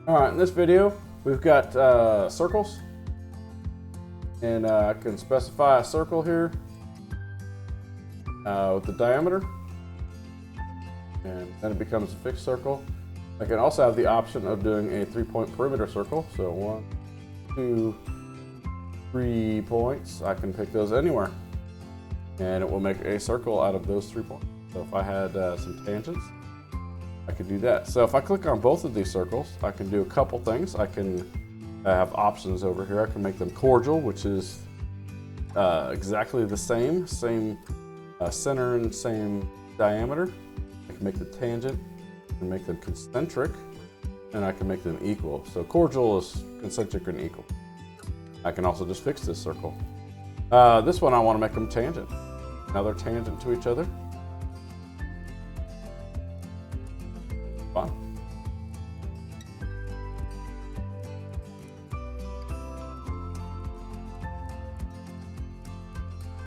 All right, in this video, we've got circles, and I can specify a circle here with the diameter, and then it becomes a fixed circle. I can also have the option of doing a 3-point perimeter circle. So 1, 2, 3 points. I can pick those anywhere, and it will make a circle out of those 3 points. So if I had some tangents, I could do that. So if I click on both of these circles, I can do a couple things. I can have options over here. I can make them cordial, which is exactly the same center and same diameter. I can make the tangent and make them concentric, and I can make them equal. So cordial is concentric and equal. I can also just fix this circle. This one I want to make them tangent. Now they're tangent to each other.